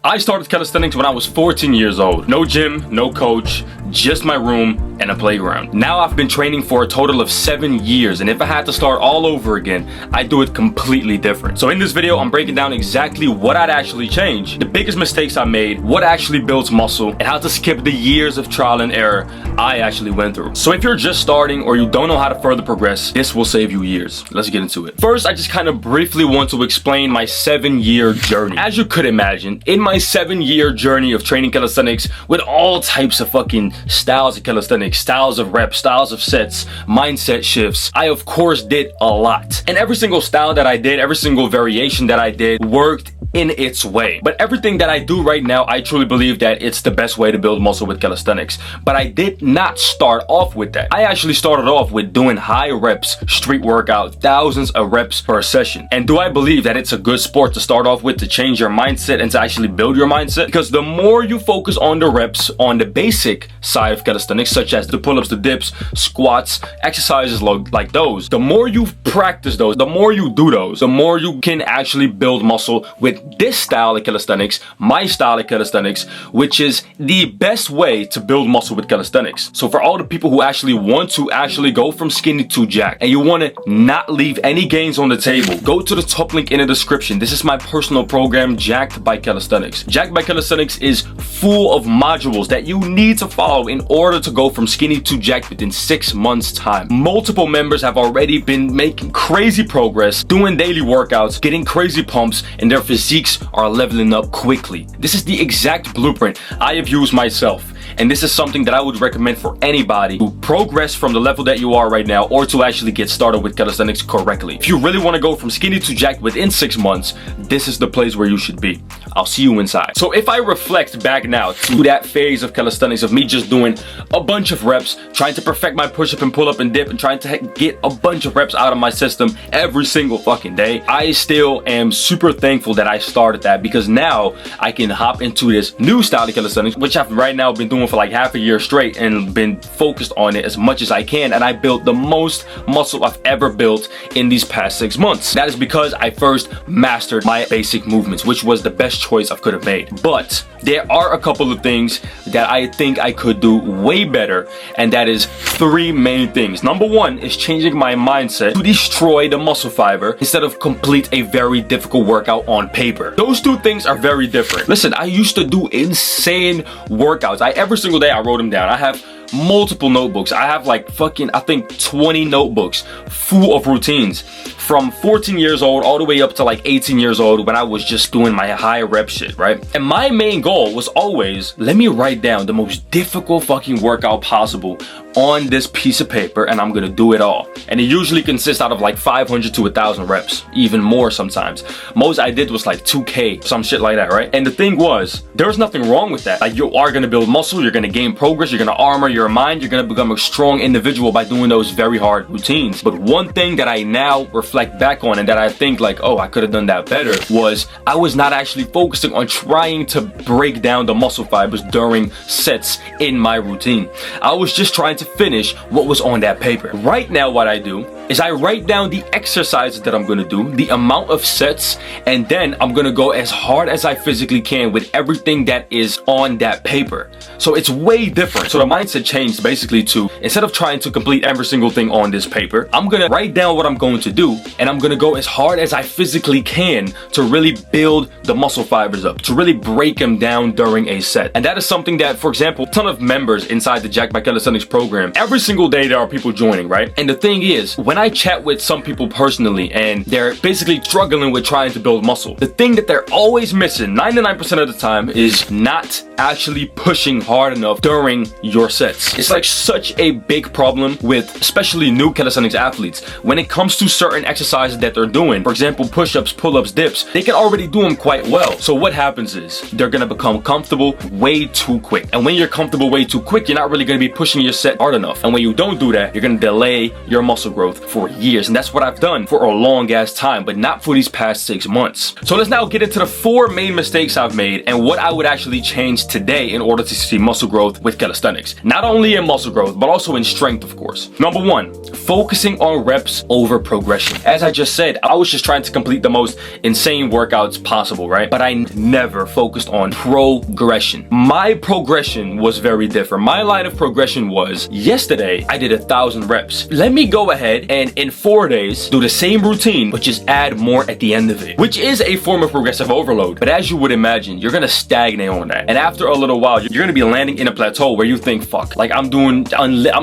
I started calisthenics when I was 14 years old. No gym, no coach, just my room and a playground. Now I've been training for a total of 7 years, and if I had to start all over again, I'd do it completely different. So in this video, I'm breaking down exactly what I'd actually change, the biggest mistakes I made, what actually builds muscle, and how to skip the years of trial and error I actually went through. So if you're just starting or you don't know how to further progress, this will save you years. Let's get into it. First, I just kind of briefly want to explain my 7-year journey. As you could imagine, in my 7-year journey of training calisthenics with all types of fucking styles of calisthenics, styles of reps, styles of sets, mindset shifts, I of course did a lot. And every single style that I did, every single variation that I did worked in its way. But everything that I do right now, I truly believe that it's the best way to build muscle with calisthenics. But I did not start off with that. I actually started off with doing high reps, street workout, thousands of reps per session. And do I believe that it's a good sport to start off with to change your mindset and to actually build your mindset? Because the more you focus on the reps on the basic side of calisthenics, such as the pull-ups, the dips, squats, exercises like those, the more you practice those, the more you do those, the more you can actually build muscle with this style of calisthenics, my style of calisthenics, which is the best way to build muscle with calisthenics. So for all the people who actually want to actually go from skinny to jacked and you want to not leave any gains on the table, go to the top link in the description. This is my personal program, Jacked by Calisthenics. Jacked by Calisthenics is full of modules that you need to follow in order to go from skinny to jacked within 6 months time. Multiple members have already been making crazy progress, doing daily workouts, getting crazy pumps, and their physiques are leveling up quickly. This is the exact blueprint I have used myself. And this is something that I would recommend for anybody to progress from the level that you are right now or to actually get started with calisthenics correctly. If you really want to go from skinny to jacked within 6 months, this is the place where you should be. I'll see you inside. So if I reflect back now to that phase of calisthenics of me just doing a bunch of reps, trying to perfect my push-up and pull-up and dip and trying to get a bunch of reps out of my system every single fucking day, I still am super thankful that I started that, because now I can hop into this new style of calisthenics, which I've right now been doing for like half a year straight and been focused on it as much as I can, and I built the most muscle I've ever built in these past 6 months. That is because I first mastered my basic movements, which was the best choice I could have made. But there are a couple of things that I think I could do way better, and that is 3 main things. Number 1 is changing my mindset to destroy the muscle fiber instead of complete a very difficult workout on paper. Those 2 things are very different. Listen, I used to do insane workouts. Every single day I wrote them down. I have multiple notebooks. I have like fucking, I think 20 notebooks full of routines from 14 years old all the way up to like 18 years old when I was just doing my high rep shit, right? And my main goal was always, let me write down the most difficult fucking workout possible on this piece of paper, and I'm gonna do it all. And it usually consists out of like 500 to 1,000 reps, even more sometimes. Most I did was like 2K, some shit like that, right? And the thing was, there's nothing wrong with that. Like, you are gonna build muscle, you're gonna gain progress, you're gonna armor your mind, you're gonna become a strong individual by doing those very hard routines. But one thing that I now reflect back on and that I think like, oh, I could have done that better, was I was not actually focusing on trying to break down the muscle fibers during sets in my routine. I was just trying to finish what was on that paper. Right now what I do is I write down the exercises that I'm gonna do, the amount of sets, and then I'm gonna go as hard as I physically can with everything that is on that paper. So it's way different. So the mindset changed basically to, instead of trying to complete every single thing on this paper, I'm gonna write down what I'm going to do, and I'm gonna go as hard as I physically can to really build the muscle fibers up, to really break them down during a set. And that is something that, for example, a ton of members inside the Jacked by Calisthenics program, every single day there are people joining, right? And the thing is, when I chat with some people personally and they're basically struggling with trying to build muscle, the thing that they're always missing 99% of the time is not actually pushing hard enough during your sets. It's like such a big problem with especially new calisthenics athletes. When it comes to certain exercises that they're doing, for example, push-ups, pull-ups, dips, they can already do them quite well. So what happens is they're gonna become comfortable way too quick. And when you're comfortable way too quick, you're not really gonna be pushing your set hard enough. And when you don't do that, you're gonna delay your muscle growth for years. And that's what I've done for a long ass time, but not for these past 6 months. So let's now get into the 4 main mistakes I've made and what I would actually change today in order to see muscle growth with calisthenics. Not only in muscle growth, but also in strength, of course. Number one, focusing on reps over progression. As I just said, I was just trying to complete the most insane workouts possible, right? But I never focused on progression. My progression was very different. My line of progression was, yesterday I did 1,000 reps. Let me go ahead and in 4 days do the same routine, but just add more at the end of it, which is a form of progressive overload. But as you would imagine, you're gonna stagnate on that. And after a little while, you're gonna be landing in a plateau where you think, fuck, like I'm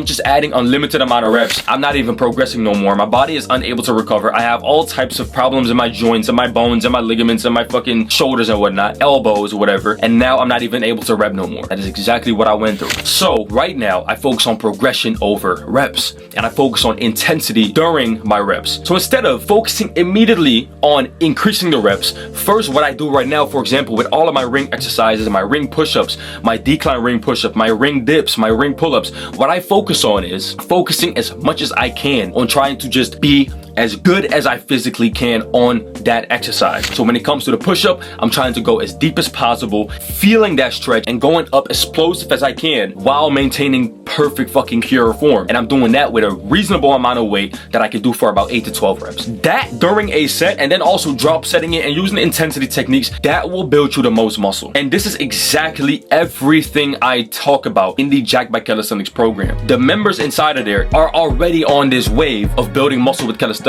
just adding unlimited amount of reps. I'm not even progressing no more. My body is unable to recover. I have all types of problems in my joints and my bones and my ligaments and my fucking shoulders and whatnot, elbows, whatever. And now I'm not even able to rep no more. That is exactly what I went through. So right now I focus on progression over reps, and I focus on intensity during my reps. So instead of focusing immediately on increasing the reps, first what I do right now, for example, with all of my ring exercises, my ring push-ups, my decline ring push-up, my ring dips, my ring pull-ups, what I focus on is focusing as much as I can on trying to just be as good as I physically can on that exercise. So when it comes to the push-up, I'm trying to go as deep as possible, feeling that stretch and going up explosive as I can while maintaining perfect fucking pure form. And I'm doing that with a reasonable amount of weight that I can do for about 8 to 12 reps. That during a set, and then also drop setting it and using intensity techniques, that will build you the most muscle. And this is exactly everything I talk about in the Jacked by Calisthenics program. The members inside of there are already on this wave of building muscle with calisthenics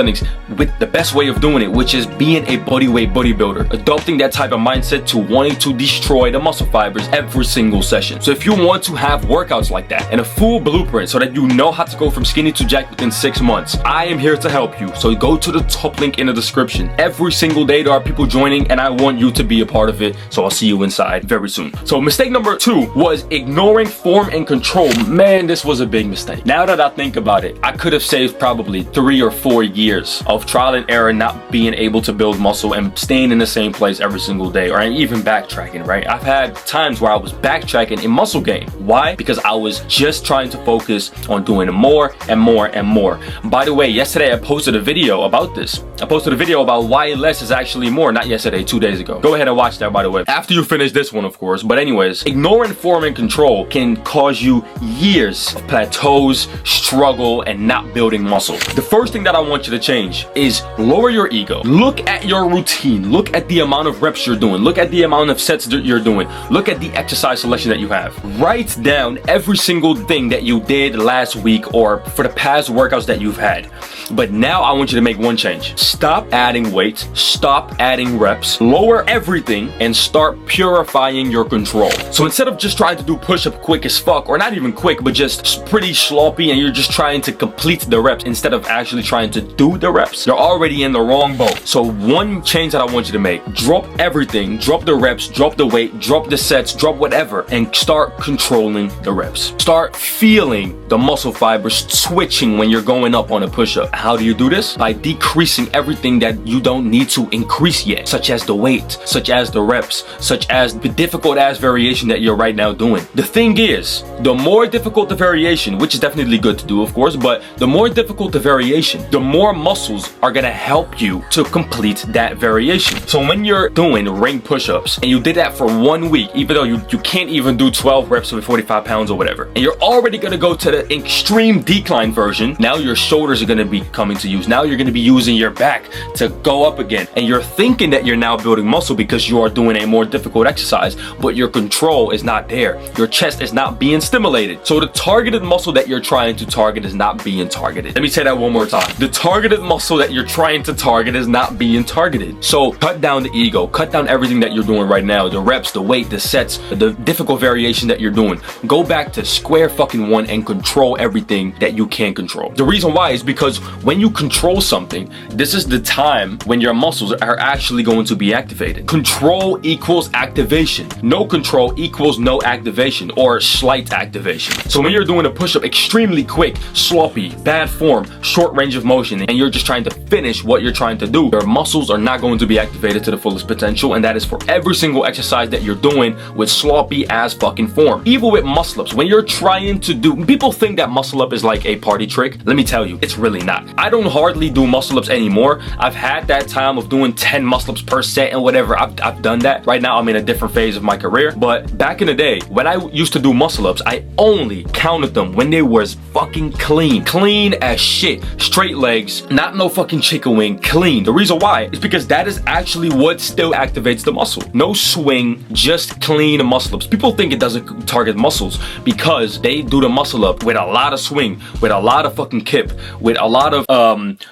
with the best way of doing it, which is being a bodyweight bodybuilder, adopting that type of mindset to wanting to destroy the muscle fibers every single session. So if you want to have workouts like that and a full blueprint so that you know how to go from skinny to jacked within 6 months, I am here to help you. So go to the top link in the description. Every single day there are people joining, and I want you to be a part of it. So I'll see you inside very soon. So mistake number 2 was ignoring form and control. Man, this was a big mistake. Now that I think about it, I could have saved probably 3 or 4 years of trial and error, not being able to build muscle and staying in the same place every single day, or even backtracking, right? I've had times where I was backtracking in muscle gain. Why? Because I was just trying to focus on doing more and more and more. By the way, yesterday I posted a video about this. I posted a video about why less is actually more. Not yesterday, 2 days ago. Go ahead and watch that, by the way, after you finish this one, of course. But anyways, ignoring form and control can cause you years of plateaus, struggle, and not building muscle. The first thing that I want you to change is lower your ego. Look at your routine. Look at the amount of reps you're doing. Look at the amount of sets that you're doing. Look at the exercise selection that you have. Write down every single thing that you did last week or for the past workouts that you've had. But now I want you to make one change. Stop adding weight, stop adding reps, lower everything, and start purifying your control. So instead of just trying to do push-up quick as fuck, or not even quick, but just pretty sloppy, and you're just trying to complete the reps instead of actually trying to do the reps, you're already in the wrong boat. So one change that I want you to make: drop everything, drop the reps, drop the weight, drop the sets, drop whatever, and start controlling the reps. Start feeling the muscle fibers twitching when you're going up on a push-up. How do you do this? By decreasing everything that you don't need to increase yet, such as the weight, such as the reps, such as the difficult ass variation that you're right now doing. The thing is, the more difficult the variation, which is definitely good to do, of course, but the more difficult the variation, the more muscles are gonna help you to complete that variation. So when you're doing ring push-ups and you did that for 1 week, even though you can't even do 12 reps with 45 pounds or whatever, and you're already gonna go to the extreme decline version, now your shoulders are gonna be coming to use. Now you're gonna be using your back to go up again, and you're thinking that you're now building muscle because you are doing a more difficult exercise, but your control is not there. Your chest is not being stimulated. So the targeted muscle that you're trying to target is not being targeted. Let me say that one more time. The targeted muscle that you're trying to target is not being targeted. So cut down the ego, cut down everything that you're doing right now, the reps, the weight, the sets, the difficult variation that you're doing. Go back to square fucking one and control everything that you can control. The reason why is because when you control something, this is the time when your muscles are actually going to be activated. Control equals activation. No control equals no activation or slight activation. So when you're doing a push-up extremely quick, sloppy, bad form, short range of motion, and and you're just trying to finish what you're trying to do, your muscles are not going to be activated to the fullest potential, and that is for every single exercise that you're doing with sloppy ass fucking form. Even with muscle ups, when you're trying to do, people think that muscle up is like a party trick. Let me tell you, it's really not. I don't hardly do muscle ups anymore. I've had that time of doing 10 muscle ups per set and whatever. I've done that. Right now I'm in a different phase of my career, but back in the day when I used to do muscle ups, I only counted them when they was fucking clean as shit, straight legs, not no fucking chicken wing, clean. The reason why is because that is actually what still activates the muscle. No swing, just clean muscle ups. People think it doesn't target muscles because they do the muscle up with a lot of swing, with a lot of fucking kip, with a lot of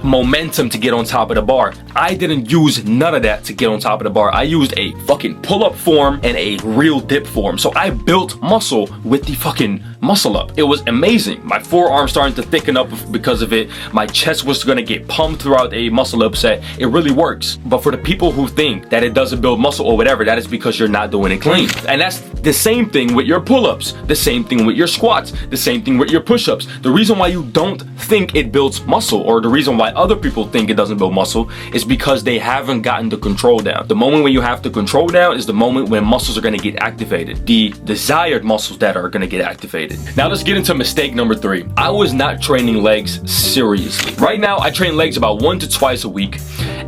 momentum to get on top of the bar. I didn't use none of that to get on top of the bar. I used a fucking pull-up form and a real dip form. So I built muscle with the fucking muscle up. It was amazing. My forearm starting to thicken up because of it. My chest was gonna get pumped throughout a muscle up set. It really works. But for the people who think that it doesn't build muscle or whatever, that is because you're not doing it clean. And that's the same thing with your pull-ups, the same thing with your squats, the same thing with your push-ups. The reason why you don't think it builds muscle, or the reason why other people think it doesn't build muscle, is because they haven't gotten the control down. The moment when you have the control down is the moment when muscles are gonna get activated. The desired muscles that are gonna get activated. Now let's get into mistake number 3. I was not training legs seriously. Right now I train legs about 1 to twice a week,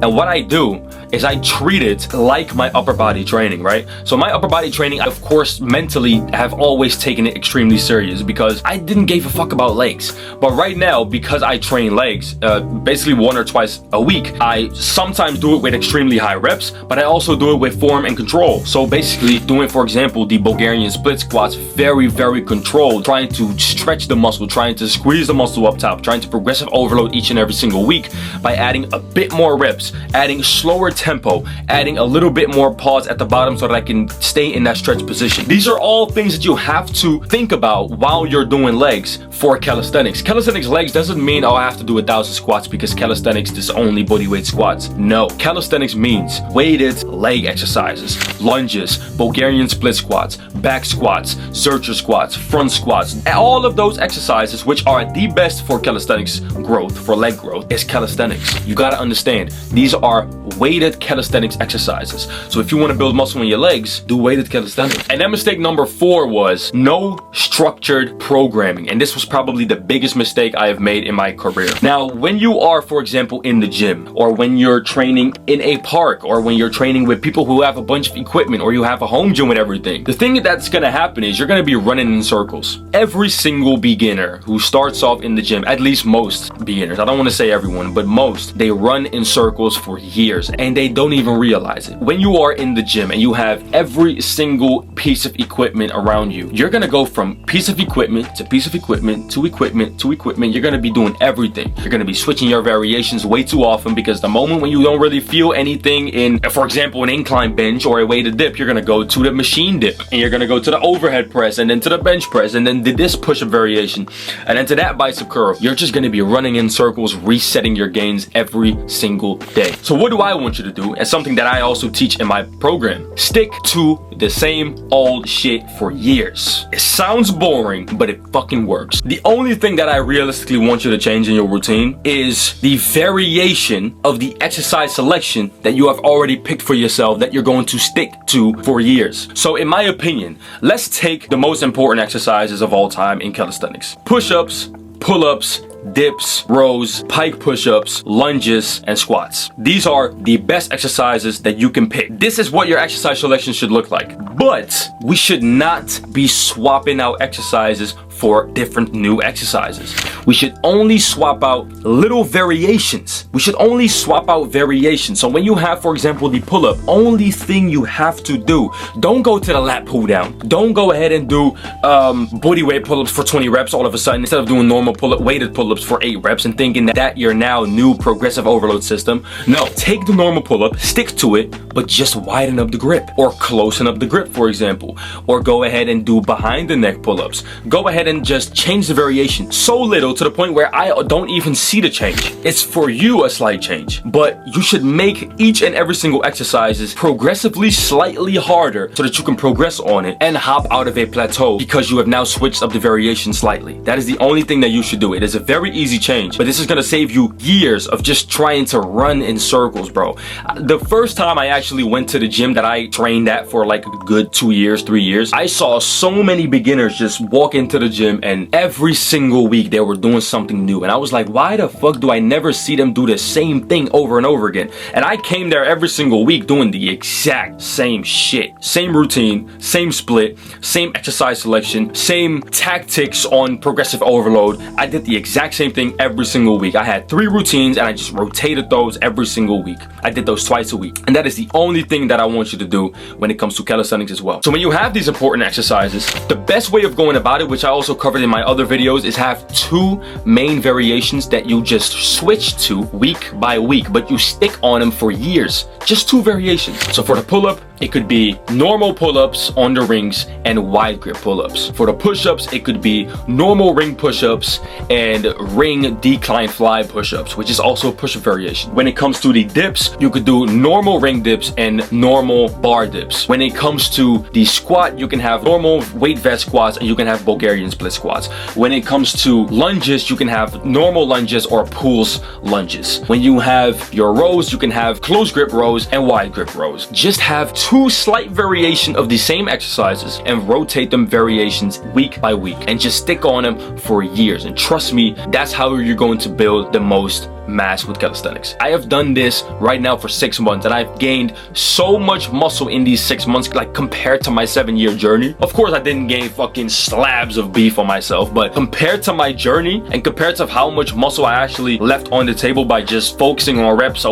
and what I do is I treat it like my upper body training, right? So my upper body training, I of course mentally have always taken it extremely serious because I didn't give a fuck about legs. But right now, because I train legs basically 1 or twice a week, I sometimes do it with extremely high reps, but I also do it with form and control. So basically doing, for example, the Bulgarian split squats, very controlled, trying to stretch the muscle, trying to squeeze the muscle up top, trying to progressive overload each and every single week by adding a bit more reps, adding slower tempo, adding a little bit more pause at the bottom so that I can stay in that stretch position. These are all things that you have to think about while you're doing legs for calisthenics. Calisthenics legs doesn't mean, oh, I have to do 1,000 squats because calisthenics is only bodyweight squats. No, calisthenics means weighted leg exercises, lunges, Bulgarian split squats, back squats, Zercher squats, front squats. All of those exercises, which are the best for calisthenics growth, for leg growth, is calisthenics. You gotta understand, these are weighted calisthenics exercises. So if you want to build muscle in your legs, do weighted calisthenics. And then mistake number 4 was no structured programming. And this was probably the biggest mistake I have made in my career. Now, when you are, for example, in the gym, or when you're training in a park, or when you're training with people who have a bunch of equipment, or you have a home gym with everything, the thing that's gonna happen is you're gonna be running in circles. Every single beginner who starts off in the gym, at least most beginners, I don't want to say everyone, but most, they run in circles for years and they don't even realize it. When you are in the gym and you have every single piece of equipment around you, you're gonna go from piece of equipment to piece of equipment to equipment to equipment. You're gonna be doing everything. You're gonna be switching your variations way too often, because the moment when you don't really feel anything in, for example, an incline bench or a weighted dip, you're gonna go to the machine dip, and you're gonna go to the overhead press, and then to the bench press, and then to this push-up variation, and then to that bicep curl. You're just gonna be running in circles, resetting your gains every single day. So what do I want you to do, and something that I also teach in my program? Stick to the same old shit for years. It sounds boring, but it fucking works. The only thing that I realistically want you to change in your routine is the variation of the exercise selection that you have already picked for yourself that you're going to stick to for years. So in my opinion, let's take the most important exercises of all time in calisthenics: push-ups, pull-ups, dips, rows, pike push-ups, lunges, and squats. These are the best exercises that you can pick. This is what your exercise selection should look like. But we should not be swapping out exercises for different new exercises. We should only swap out little variations. We should only swap out variations. So when you have, for example, the pull-up, only thing you have to do, don't go to the lat pull down. Don't go ahead and do body weight pull-ups for 20 reps all of a sudden, instead of doing normal pull-up, weighted pull-ups for 8 reps and thinking that your now new progressive overload system. No, take the normal pull-up, stick to it, but just widen up the grip or closen up the grip, for example, or go ahead and do behind the neck pull-ups. Go ahead and just change the variation so little to the point where I don't even see the change. It's for you a slight change, but you should make each and every single exercises progressively slightly harder so that you can progress on it and hop out of a plateau because you have now switched up the variation slightly. That is the only thing that you should do. It is a very easy change, but this is gonna save you years of just trying to run in circles, bro. The first time I actually went to the gym that I trained at for like a good 2 years, 3 years, I saw so many beginners just walk into the gym and every single week they were doing something new. And I was like, why the fuck do I never see them do the same thing over and over again? And I came there every single week doing the exact same shit. Same routine, same split, same exercise selection, same tactics on progressive overload. I did the exact same thing every single week. I had 3 routines and I just rotated those every single week. I did those twice a week. And that is the only thing that I want you to do when it comes to calisthenics as well. So when you have these important exercises, the best way of going about it, which I also covered in my other videos, is have 2 main variations that you just switch to week by week, but you stick on them for years. Just 2 variations. So for the pull-up, it could be normal pull-ups on the rings and wide grip pull-ups. For the push-ups, it could be normal ring push-ups and ring decline fly push-ups, which is also a push-up variation. When it comes to the dips, you could do normal ring dips and normal bar dips. When it comes to the squat, you can have normal weight vest squats and you can have Bulgarian split squats. When it comes to lunges, you can have normal lunges or pulse lunges. When you have your rows, you can have close grip rows and wide grip rows. Just have 2 slight variation of the same exercises and rotate them variations week by week and just stick on them for years. And trust me, that's how you're going to build the most mass with calisthenics. I have done this right now for 6 months and I've gained so much muscle in these 6 months, like compared to my 7-year journey. Of course, I didn't gain fucking slabs of beef on myself, but compared to my journey and compared to how much muscle I actually left on the table by just focusing on reps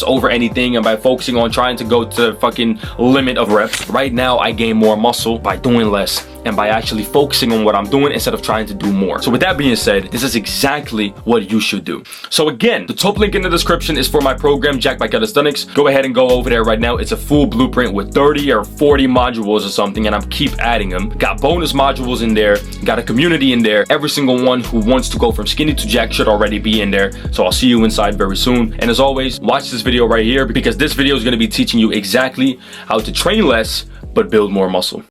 over anything and by focusing on trying to go to the fucking limit of reps, right now I gain more muscle by doing less and by actually focusing on what I'm doing instead of trying to do more. So with that being said, this is exactly what you should do. So again, the top link in the description is for my program, Jack by Calisthenics. Go ahead and go over there right now. It's a full blueprint with 30 or 40 modules or something, and I keep adding them. Got bonus modules in there, got a community in there. Every single one who wants to go from skinny to jack should already be in there. So I'll see you inside very soon. And as always, watch this video right here because this video is going to be teaching you exactly how to train less but build more muscle.